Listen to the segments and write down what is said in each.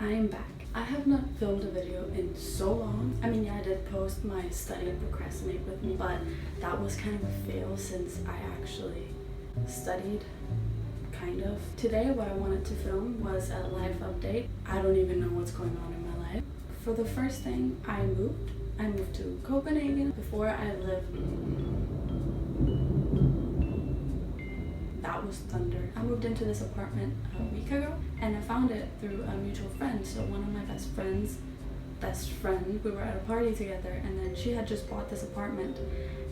I'm back. I have not filmed a video in so long. I mean, yeah, I did post my study and procrastinate with me, but that was kind of a fail since I actually studied, kind of. Today, what I wanted to film was a life update. I don't even know what's going on in my life. For the first thing, I moved. I moved to Copenhagen. Before I lived... That was thunder. I moved into this apartment a week ago and I found it through a mutual friend. So one of my best friend, we were at a party together, and then she had just bought this apartment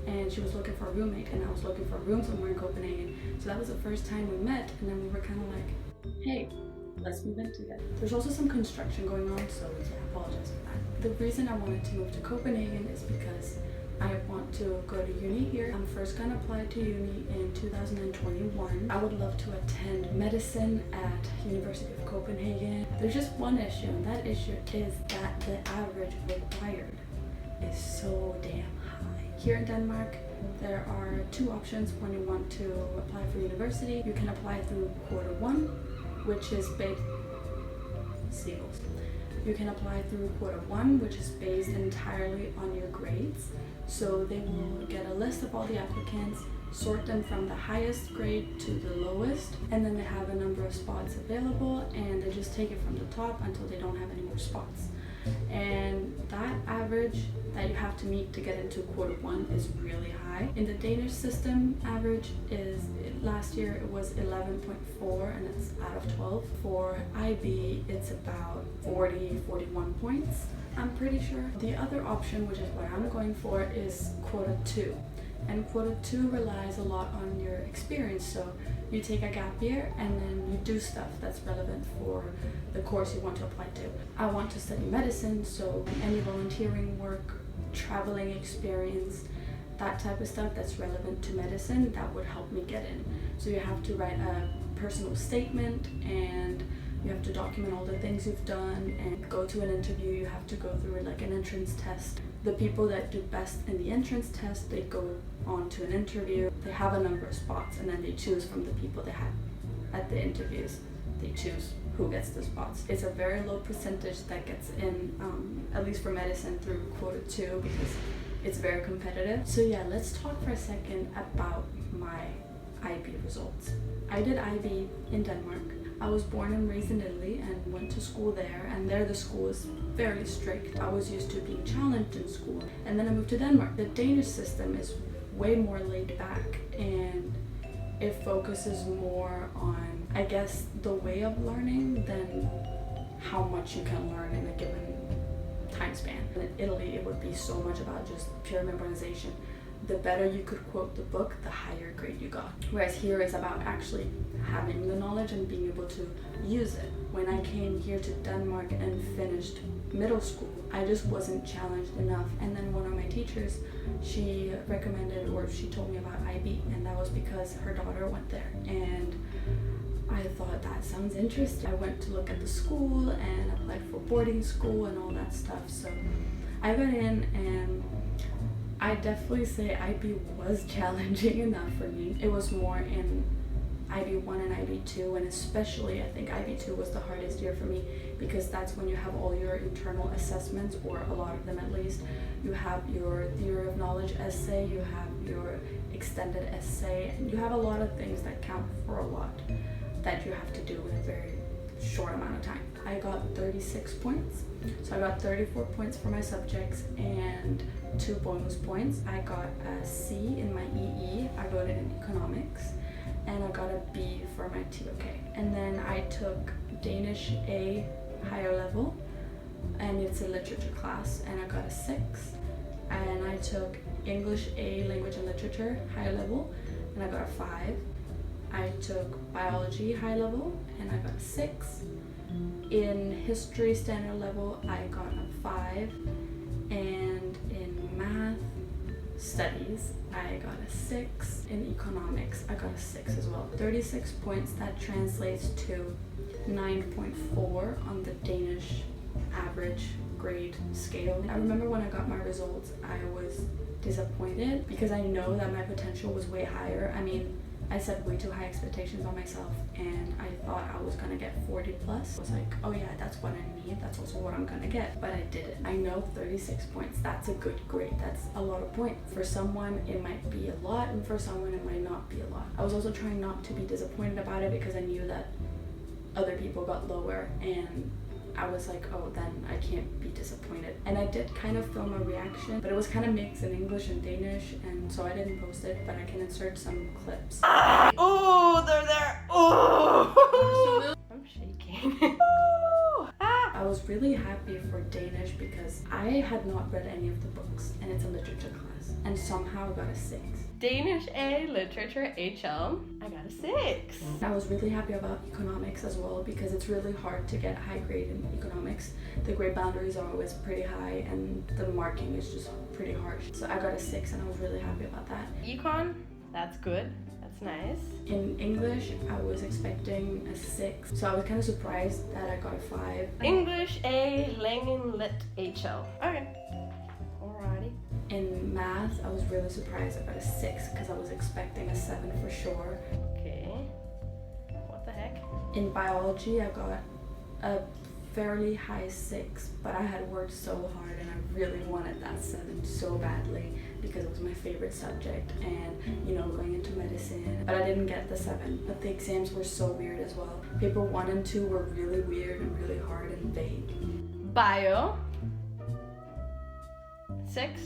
and she was looking for a roommate, and I was looking for a room somewhere in Copenhagen. So that was the first time we met, and then we were kind of like, hey, let's move in together. There's also some construction going on, so yeah, I apologize for that. The reason I wanted to move to Copenhagen is because I want to go to uni here. I'm first gonna apply to uni in 2021. I would love to attend medicine at University of Copenhagen. There's just one issue, and that issue is that the average required is so damn high. Here in Denmark, there are two options when you want to apply for university. You can apply through quarter one, which is based... Seagulls. You can apply through quarter one, which is based entirely on your grades. So they will get a list of all the applicants, sort them from the highest grade to the lowest, and then they have a number of spots available, and they just take it from the top until they don't have any more spots. And that average that you have to meet to get into quarter one is really high. In the Danish system, average is, last year it was 11.4, and it's out of 12. For IB, it's about 41 points, I'm pretty sure. The other option, which is what I'm going for, is quarter two. And quarter two relies a lot on your experience. So you take a gap year and then you do stuff that's relevant for the course you want to apply to. I want to study medicine, so any volunteering work, traveling experience, that type of stuff that's relevant to medicine, that would help me get in. So you have to write a personal statement, and you have to document all the things you've done and go to an interview. You have to go through like an entrance test. The people that do best in the entrance test, they go on to an interview. They have a number of spots, and then they choose from the people they had at the interviews. They choose who gets the spots. It's a very low percentage that gets in, at least for medicine, through quarter two, because it's very competitive. So yeah, let's talk for a second about my IB results. I did IB in Denmark. I was born and raised in Italy and went to school there, and there the school is very strict. I was used to being challenged in school, and then I moved to Denmark. The Danish system is way more laid back, and it focuses more on, I guess, the way of learning than how much you can learn in a given time span. In Italy, it would be so much about just pure memorization. The better you could quote the book, the higher grade you got. Whereas here is about actually having the knowledge and being able to use it. When I came here to Denmark and finished middle school, I just wasn't challenged enough. And then one of my teachers, she recommended, or she told me about IB, and that was because her daughter went there. And I thought that sounds interesting. I went to look at the school and applied for boarding school and all that stuff. So I got in, and I definitely say IB was challenging enough for me. It was more in IB1 and IB2, and especially I think IB2 was the hardest year for me, because that's when you have all your internal assessments, or a lot of them at least. You have your theory of knowledge essay, you have your extended essay, and you have a lot of things that count for a lot that you have to do in a very short amount of time. I got 36 points, so I got 34 points for my subjects and 2 bonus points. I got a C in my EE, I got it in economics, and I got a B for my TOK. And then I took Danish A higher level, and it's a literature class, and I got a 6. And I took English A, language and literature, higher level, and I got a 5. I took biology high level, and I got a 6. In history standard level, I got a 5, and in math studies, I got a 6. In economics, I got a 6 as well. 36 points, that translates to 9.4 on the Danish average grade scale. I remember when I got my results, I was disappointed because I know that my potential was way higher. I mean, I set way too high expectations on myself, and I thought I was gonna get 40 plus. I was like, oh yeah, that's what I need, that's also what I'm gonna get, but I didn't. I know 36 points, that's a good grade, that's a lot of points. For someone it might be a lot, and for someone it might not be a lot. I was also trying not to be disappointed about it because I knew that other people got lower, and I was like, oh, then I can't be disappointed. And I did kind of film a reaction, but it was kind of mixed in English and Danish, and so I didn't post it, but I can insert some clips. Oh, they're there. Oh, I'm shaking. I was really happy for Danish because I had not read any of the books, and it's a literature class, and somehow I got a 6. Danish A, literature HL, I got a 6. I was really happy about economics as well because it's really hard to get a high grade in economics. The grade boundaries are always pretty high and the marking is just pretty harsh. So I got a 6 and I was really happy about that. Econ, that's good. That's nice. In English, I was expecting a 6, so I was kind of surprised that I got a 5. English A, Langen Lit HL. Okay. Alrighty. In math, I was really surprised I got a 6 because I was expecting a 7 for sure. Okay. What the heck? In biology, I got a fairly high 6, but I had worked so hard and I really wanted that 7 so badly because it was my favorite subject and, you know, going into medicine. But I didn't get the 7, but the exams were so weird as well. Paper 1 and 2 were really weird and really hard and vague. Bio. 6.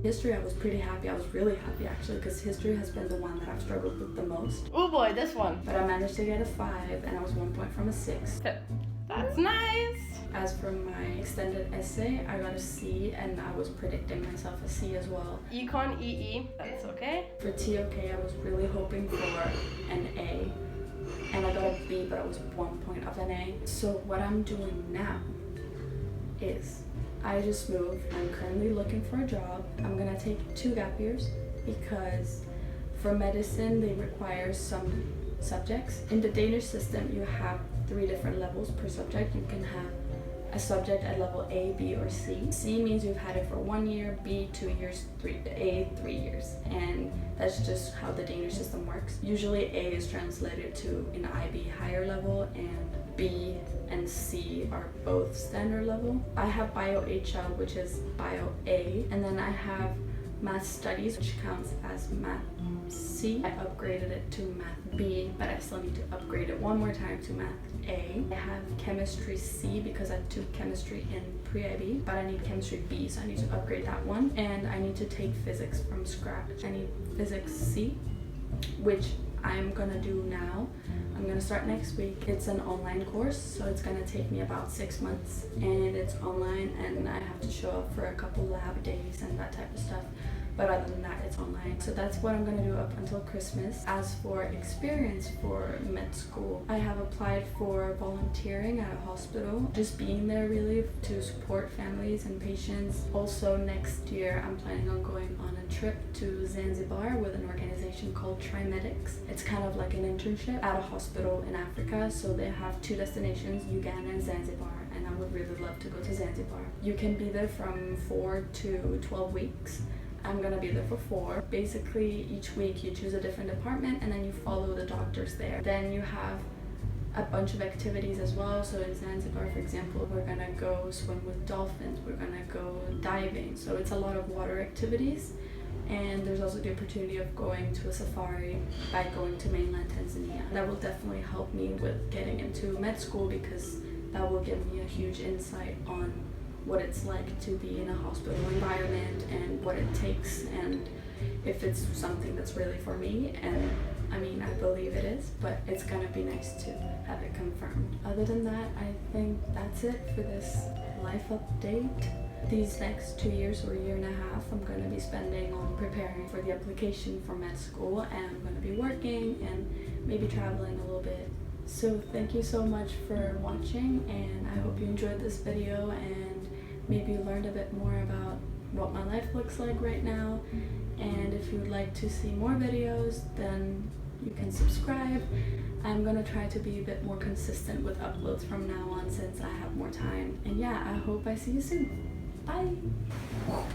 History, I was pretty happy. I was really happy actually because history has been the one that I've struggled with the most. Oh boy, this one. But I managed to get a 5 and I was 1 point from a 6. That's nice. As for my extended essay, I got a C and I was predicting myself a C as well. Econ EE, that's okay. For TOK, I was really hoping for an A and I got a B, but I was 1 point of an A. So what I'm doing now is I just moved. I'm currently looking for a job. I'm gonna take 2 gap years because for medicine they require some subjects. In the Danish system you have 3 different levels per subject. You can have a subject at level A, B, or C. C means you've had it for 1 year, B 2 years, A 3 years, and that's just how the Danish system works. Usually A is translated to an IB higher level, and B and C are both standard level. I have Bio HL, which is Bio A, and then I have Math Studies, which counts as Math C. I upgraded it to Math B, but I still need to upgrade it one more time to Math A. I have Chemistry C because I took Chemistry in pre-IB, but I need Chemistry B, so I need to upgrade that one. And I need to take Physics from scratch. I need Physics C, which I'm gonna do now. I'm gonna start next week. It's an online course, so it's gonna take me about 6 months, and it's online, and I have to show up for a couple lab days and that type of stuff. But other than that, it's online. So that's what I'm gonna do up until Christmas. As for experience for med school, I have applied for volunteering at a hospital, just being there really to support families and patients. Also next year, I'm planning on going on a trip to Zanzibar with an organization called Trimedics. It's kind of like an internship at a hospital in Africa. So they have 2 destinations, Uganda and Zanzibar, and I would really love to go to Zanzibar. You can be there from 4 to 12 weeks. I'm gonna be there for 4. Basically, each week you choose a different department and then you follow the doctors there. Then you have a bunch of activities as well. So in Zanzibar, for example, we're gonna go swim with dolphins, we're gonna go diving. So it's a lot of water activities. And there's also the opportunity of going to a safari by going to mainland Tanzania. That will definitely help me with getting into med school because that will give me a huge insight on what it's like to be in a hospital environment and what it takes and if it's something that's really for me. And I mean, I believe it is, but it's gonna be nice to have it confirmed. Other than that, I think that's it for this life update. These next 2 years or a year and a half, I'm gonna be spending on preparing for the application for med school, and I'm gonna be working and maybe traveling a little bit So thank you so much for watching, and I hope you enjoyed this video and maybe learned a bit more about what my life looks like right now. And if you would like to see more videos, then you can subscribe. I'm gonna try to be a bit more consistent with uploads from now on since I have more time. And yeah, I hope I see you soon. Bye!